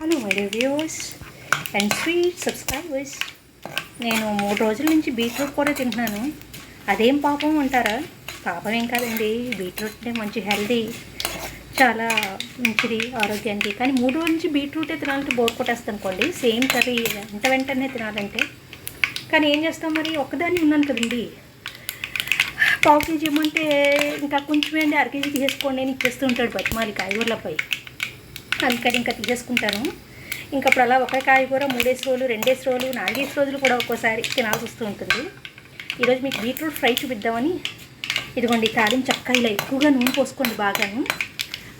Hello my dear viewers and sweet subscribers. నేను 3 రోజుల నుంచి బీట్రూట్ కూడా తింటున్నాను. అదేం పాపం అంటారా? పాపం ఏం కాదండి, బీట్రూట్ అంటే మంచి హెల్దీ, చాలా మంచిది ఆరోగ్యానికి. కానీ 3 రోజుల నుంచి బీట్రూటే తినాలంటే బోర్ కొట్టేస్తాను అనుకోండి, సేమ్ కర్రీ వెంటనే తినాలంటే. కానీ ఏం చేస్తాం మరి, ఒక్కదాన్ని ఉన్నాను కదండి. పావు కేజీ ఇవ్వమంటే ఇంకా కొంచెం అండి, 1/2 కేజీ తీసేసుకోండి అని ఇచ్చేస్తూ ఉంటాడు బతిమాలి కాయగూరలపై. అందుకని ఇంకా తీసేసుకుంటాను. ఇంకా అప్పుడు అలా ఒక కాయగూర 3 రోజులు, 2 రోజులు, 4 రోజులు కూడా ఒక్కోసారి తినాల్సి వస్తూ ఉంటుంది. ఈరోజు మీకు బీట్రూట్ ఫ్రై చూపిద్దామని, ఇదిగోండి తాలింపు చక్కగా ఇలా ఎక్కువగా నూనె పోసుకోండి బాగాను.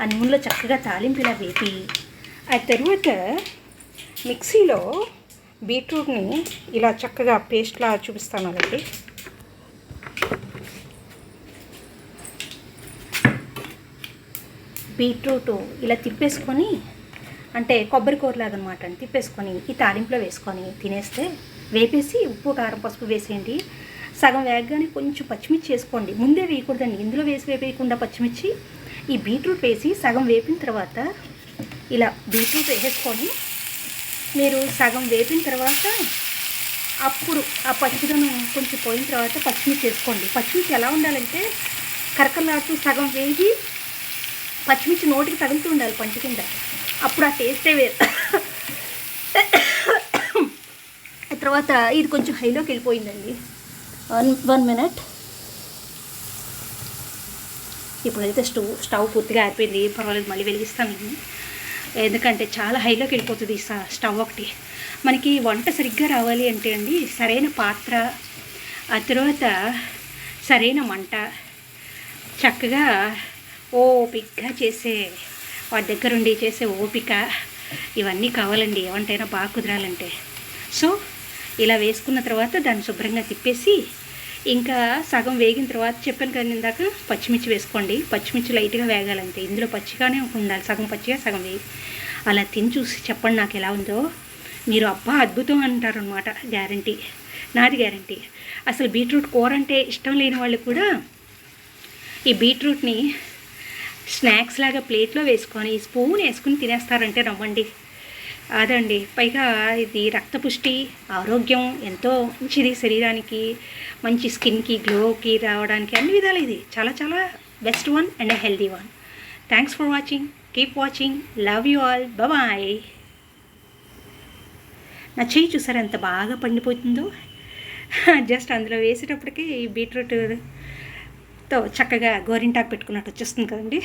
ఆ నూనెలో చక్కగా తాలింపు ఇలా వేపి, ఆ తరువాత మిక్సీలో బీట్రూట్ని ఇలా చక్కగా పేస్ట్లా చూపిస్తాను అండి. బీట్రూట్ ఇలా తిప్పేసుకొని, అంటే కొబ్బరి కూరలాగా అనమాట అండి, తిప్పేసుకొని ఈ తాలింపులో వేసుకొని తినేస్తే, వేపేసి ఉప్పు కారం పసుపు వేసేయండి. సగం వేగగానే కొంచెం పచ్చిమిర్చి వేసుకోండి. ముందే వేయకూడదండి, ఇందులో వేయకుండా పచ్చిమిర్చి ఈ బీట్రూట్ వేసి సగం వేపిన తర్వాత ఇలా బీట్రూట్ వేసేసుకొని, మీరు సగం వేపిన తర్వాత అప్పుడు ఆ పచ్చిదనం కొంచెం పోయిన తర్వాత పచ్చిమిర్చి వేసుకోండి. పచ్చిమిర్చి ఎలా ఉండాలంటే కరకలాడుతూ సగం వేగి పచ్చిమిర్చి నోటికి తగులుతూ ఉండాలి పంటి కింద, అప్పుడు ఆ టేస్టే వేరు. తర్వాత ఇది కొంచెం హైలోకి వెళ్ళిపోయిందండి. One minute. ఇప్పుడైతే స్టవ్ పూర్తిగా ఆరిపోయింది, పర్వాలేదు మళ్ళీ వెలిగిస్తాను నేను. ఎందుకంటే చాలా హైలోకి వెళ్ళిపోతుంది స్టవ్ ఒకటి. మనకి వంట సరిగ్గా రావాలి అంటే అండి, సరైన పాత్ర, ఆ తర్వాత సరైన మంట, చక్కగా ఓపికగా చేసే వాటి దగ్గరుండి చేసే ఓపిక, ఇవన్నీ కావాలండి ఏమంటైనా బాగా కుదరాలంటే. సో ఇలా వేసుకున్న తర్వాత దాన్ని శుభ్రంగా తిప్పేసి, ఇంకా సగం వేగిన తర్వాత చెప్పాను కదా ఇందాక, పచ్చిమిర్చి వేసుకోండి. పచ్చిమిర్చి లైట్గా వేగాలంటే, ఇందులో పచ్చిగానే ఉండాలి, సగం పచ్చిగా సగం వేగి. అలా తిని చూసి చెప్పండి నాకు ఎలా ఉందో. మీరు అబ్బా అద్భుతం అంటారు అనమాట, గ్యారంటీ, నాది గ్యారంటీ. అసలు బీట్రూట్ కూర అంటే ఇష్టం లేని వాళ్ళు కూడా ఈ బీట్రూట్ని స్నాక్స్ లాగా ప్లేట్లో వేసుకొని స్పూన్ వేసుకుని తినేస్తారంటే నమ్మండి. అదండి, పైగా ఇది రక్తపుష్టి, ఆరోగ్యం ఎంతో మంచిది, శరీరానికి మంచి, స్కిన్కి గ్లోకి రావడానికి అన్ని విధాలు ఇది చాలా చాలా best one and healthy one. Thanks for watching, keep watching, love you all, bye. నా చెయ్యి చూసారా ఎంత బాగా పండిపోతుందో. జస్ట్ అందులో వేసేటప్పటికి ఈ బీట్రూట్తో చక్కగా గోరింటాకు పెట్టుకున్నట్టు వచ్చేస్తుంది కదండి.